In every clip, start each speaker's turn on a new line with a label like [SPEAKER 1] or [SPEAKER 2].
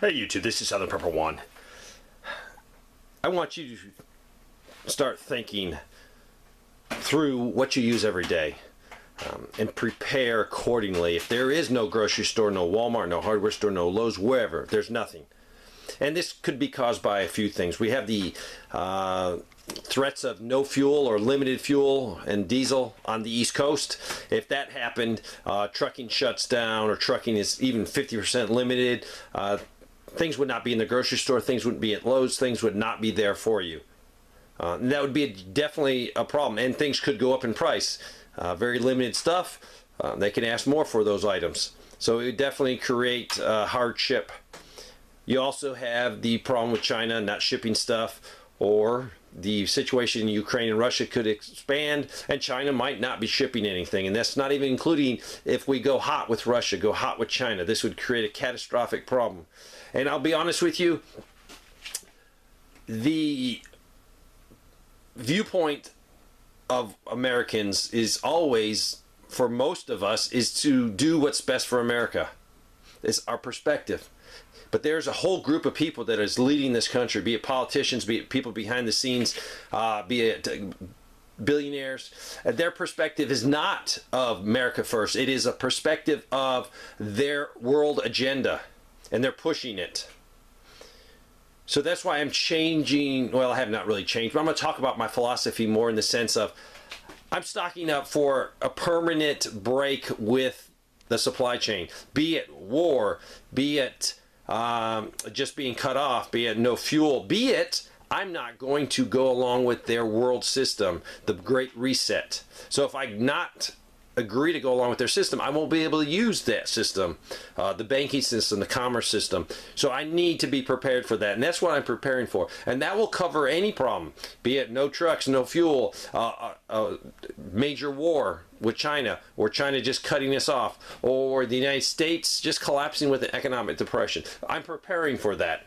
[SPEAKER 1] Hey YouTube, this is Southern Prepper 1. I want you to start thinking through what you use every day and prepare accordingly. If there is no grocery store, no Walmart, no hardware store, no Lowe's, wherever, there's nothing. And this could be caused by a few things. We have the threats of no fuel or limited fuel and diesel on the East Coast. If that happened, trucking shuts down, or trucking is even 50% limited, things would not be in the grocery store, things wouldn't be at Lowe's, things would not be there for you. And that would be definitely a problem, and things could go up in price. Very limited stuff, they can ask more for those items. So it would definitely create hardship. You also have the problem with China not shipping stuff, or the situation in Ukraine and Russia could expand and China might not be shipping anything. And that's not even including if we go hot with Russia, go hot with China. This would create a catastrophic problem. And I'll be honest with you, the viewpoint of Americans is always, for most of us, is to do what's best for America. It's our perspective. But there's a whole group of people that is leading this country, be it politicians, be it people behind the scenes, be it billionaires. Their perspective is not of America first. It is a perspective of their world agenda, and they're pushing it. So that's why I'm changing. Well, I have not really changed, but I'm going to talk about my philosophy more in the sense of I'm stocking up for a permanent break with the supply chain, be it war, be it just being cut off, be it no fuel, be it I'm not going to go along with their world system, the Great Reset. So if I not agree to go along with their system, I won't be able to use that system, the banking system, the commerce system. So I need to be prepared for that, and that's what I'm preparing for. And that will cover any problem, be it no trucks, no fuel, major war with China, or China just cutting us off, or the United States just collapsing with an economic depression. I'm preparing for that.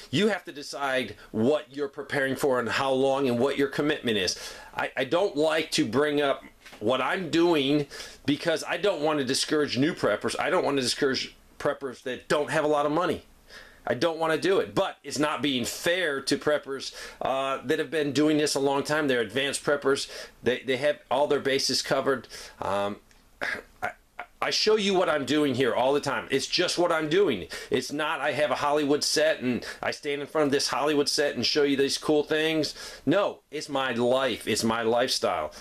[SPEAKER 1] You have to decide what you're preparing for and how long and what your commitment is. I don't like to bring up what I'm doing because I don't want to discourage new preppers. I don't want to discourage preppers that don't have a lot of money. I don't want to do it, but it's not being fair to preppers that have been doing this a long time. They're advanced preppers. They have all their bases covered. I show you what I'm doing here all the time. It's just what I'm doing. It's not I have a Hollywood set and I stand in front of this Hollywood set and show you these cool things. No, it's my life. It's my lifestyle.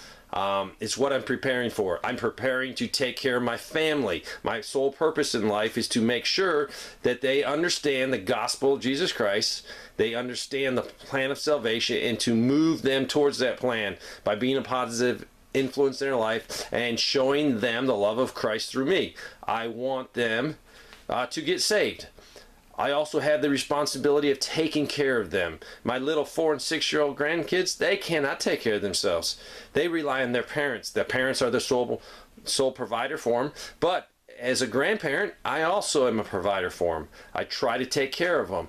[SPEAKER 1] It's what I'm preparing for. I'm preparing to take care of my family. My sole purpose in life is to make sure that they understand the gospel of Jesus Christ. They understand the plan of salvation, and to move them towards that plan by being a positive influence in their life and showing them the love of Christ through me. I want them to get saved. I also have the responsibility of taking care of them. My little 4- and 6-year-old grandkids, they cannot take care of themselves. They rely on their parents. Their parents are the sole provider for them. But as a grandparent, I also am a provider for them. I try to take care of them.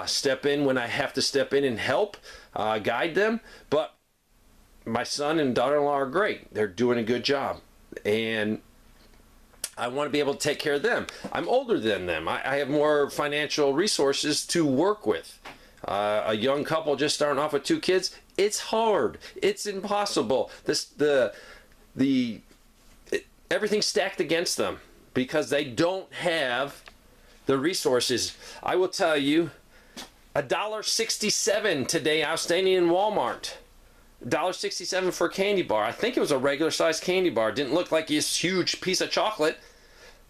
[SPEAKER 1] Step in when I have to step in and help, guide them. But my son and daughter-in-law are great. They're doing a good job. And I want to be able to take care of them. I'm older than them. I have more financial resources to work with. A young couple just starting off with 2 kids, it's hard. It's impossible. Everything's stacked against them because they don't have the resources. I will tell you, $1.67 today outstanding in Walmart. $1.67 for a candy bar. I think it was a regular sized candy bar. It didn't look like this huge piece of chocolate.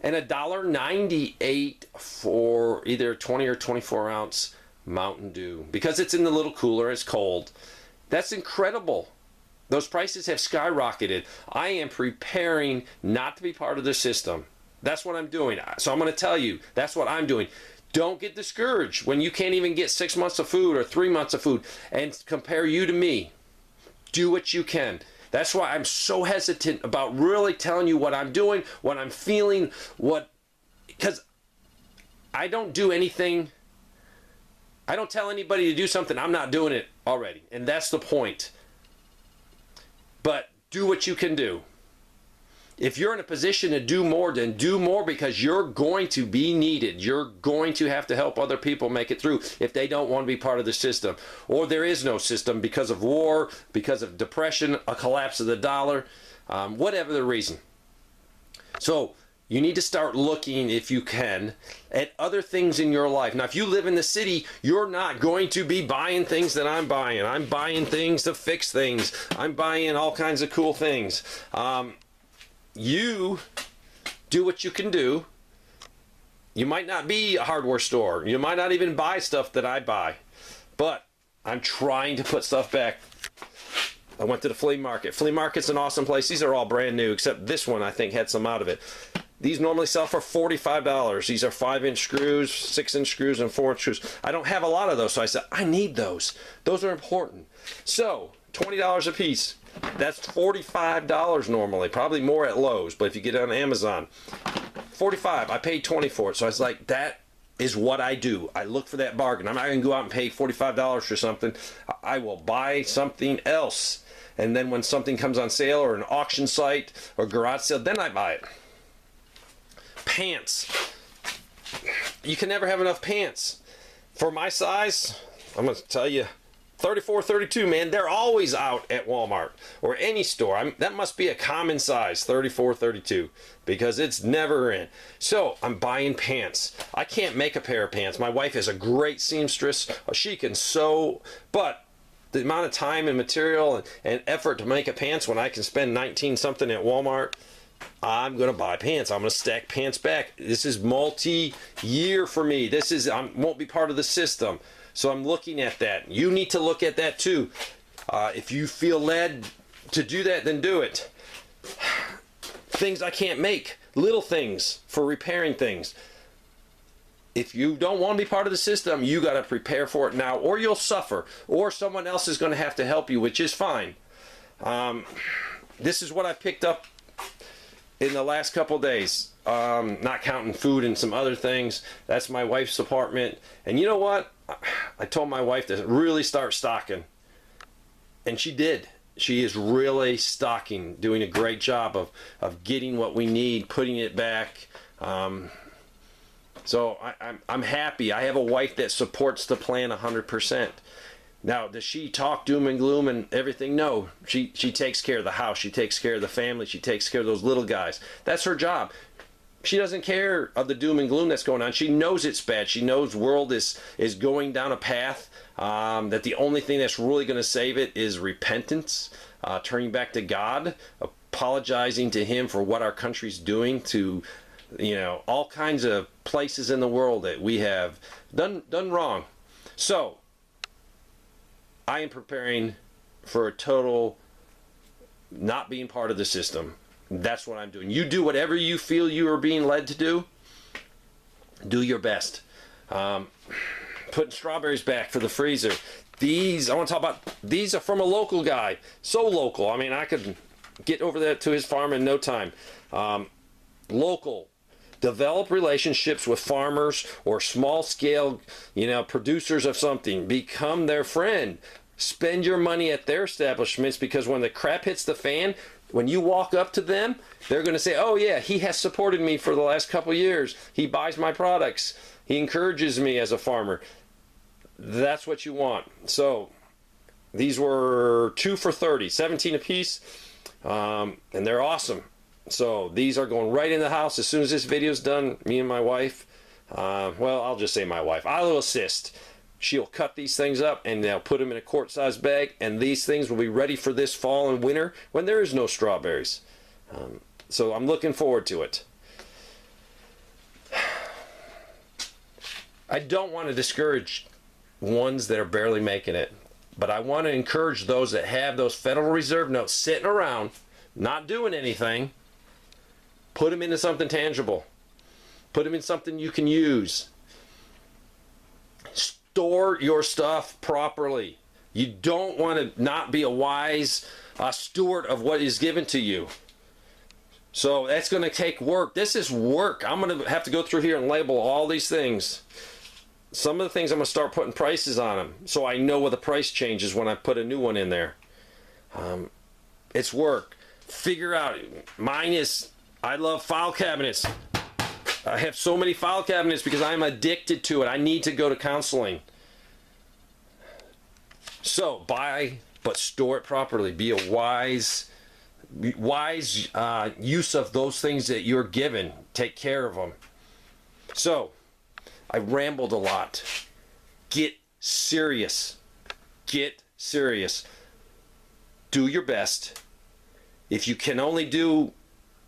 [SPEAKER 1] And $1.98 for either 20 or 24 ounce Mountain Dew. Because it's in the little cooler, it's cold. That's incredible. Those prices have skyrocketed. I am preparing not to be part of the system. That's what I'm doing. So I'm going to tell you, that's what I'm doing. Don't get discouraged when you can't even get 6 months of food or 3 months of food and compare you to me. Do what you can. That's why I'm so hesitant about really telling you what I'm doing, what I'm feeling, because I don't do anything. I don't tell anybody to do something. I'm not doing it already. And that's the point. But do what you can do. If you're in a position to do more, then do more, because you're going to be needed. You're going to have to help other people make it through if they don't want to be part of the system. Or there is no system because of war, because of depression, a collapse of the dollar, whatever the reason. So you need to start looking, if you can, at other things in your life. Now, if you live in the city, you're not going to be buying things that I'm buying. I'm buying things to fix things. I'm buying all kinds of cool things. You do what you can do. You might not be a hardware store. You might not even buy stuff that I buy. But I'm trying to put stuff back. I went to the flea market. Flea market's an awesome place. These are all brand new, except this one I think had some out of it. These normally sell for $45. These are 5-inch screws, 6-inch screws, and 4-inch screws. I don't have a lot of those, so I said, I need those. Those are important. So, $20 a piece. That's $45 normally. Probably more at Lowe's, but if you get it on Amazon. $45. I paid $20 for it. So I was like, that is what I do. I look for that bargain. I'm not going to go out and pay $45 for something. I will buy something else. And then when something comes on sale or an auction site or garage sale, then I buy it. Pants. You can never have enough pants. For my size, I'm going to tell you, 34, 32, man, they're always out at Walmart or any store. That must be a common size, 34, 32, because it's never in. So I'm buying pants. I can't make a pair of pants. My wife is a great seamstress. She can sew, but the amount of time and material and effort to make a pants when I can spend 19 something at Walmart, I'm going to buy pants. I'm going to stack pants back. This is multi-year for me. I won't be part of the system. So I'm looking at that. You need to look at that too. If you feel led to do that, then do it. Things I can't make. Little things for repairing things. If you don't want to be part of the system, you got to prepare for it now, or you'll suffer, or someone else is going to have to help you, which is fine. This is what I picked up in the last couple days. Not counting food and some other things. That's my wife's apartment. And you know what? I told my wife to really start stocking. And she did. She is really stocking, doing a great job of getting what we need, putting it back. So I'm happy. I have a wife that supports the plan 100%. Now, does she talk doom and gloom and everything? No. She takes care of the house. She takes care of the family. She takes care of those little guys. That's her job. She doesn't care of the doom and gloom that's going on. She knows it's bad. She knows the world is going down a path that the only thing that's really going to save it is repentance, turning back to God, apologizing to Him for what our country's doing to, all kinds of places in the world that we have done wrong. So, I am preparing for a total not being part of the system. That's what I'm doing. You do whatever you feel you are being led to do. Do your best. Putting strawberries back for the freezer. I want to talk about, these are from a local guy. So local. I mean, I could get over there to his farm in no time. Local. Develop relationships with farmers or small scale, producers of something. Become their friend. Spend your money at their establishments, because when the crap hits the fan, when you walk up to them, they're going to say, oh yeah, he has supported me for the last couple years. He buys my products. He encourages me as a farmer. That's what you want. So these were 2 for $30, 17 a piece, and they're awesome. So these are going right in the house as soon as this video's done. Me and my wife, I'll just say my wife, I'll assist. She'll cut these things up and they'll put them in a quart-sized bag, and these things will be ready for this fall and winter when there is no strawberries. So I'm looking forward to it. I don't want to discourage ones that are barely making it, but I want to encourage those that have those Federal Reserve notes sitting around, not doing anything. Put them into something tangible. Put them in something you can use. Store your stuff properly. You don't want to not be a wise steward of what is given to you. So that's going to take work. This is work. I'm going to have to go through here and label all these things. Some of the things I'm going to start putting prices on them, so I know what the price changes when I put a new one in there. It's work. figure out. Mine is, I love file cabinets. I have so many file cabinets because I'm addicted to it. I need to go to counseling. So buy, but store it properly. Be a wise use of those things that you're given. Take care of them. So I rambled a lot. Get serious. Get serious. Do your best. If you can only do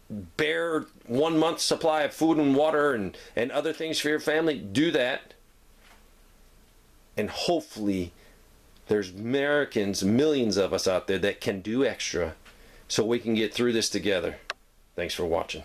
[SPEAKER 1] bare 1 month's supply of food and water and other things for your family, do that. And hopefully there's Americans, millions of us out there that can do extra so we can get through this together. Thanks for watching.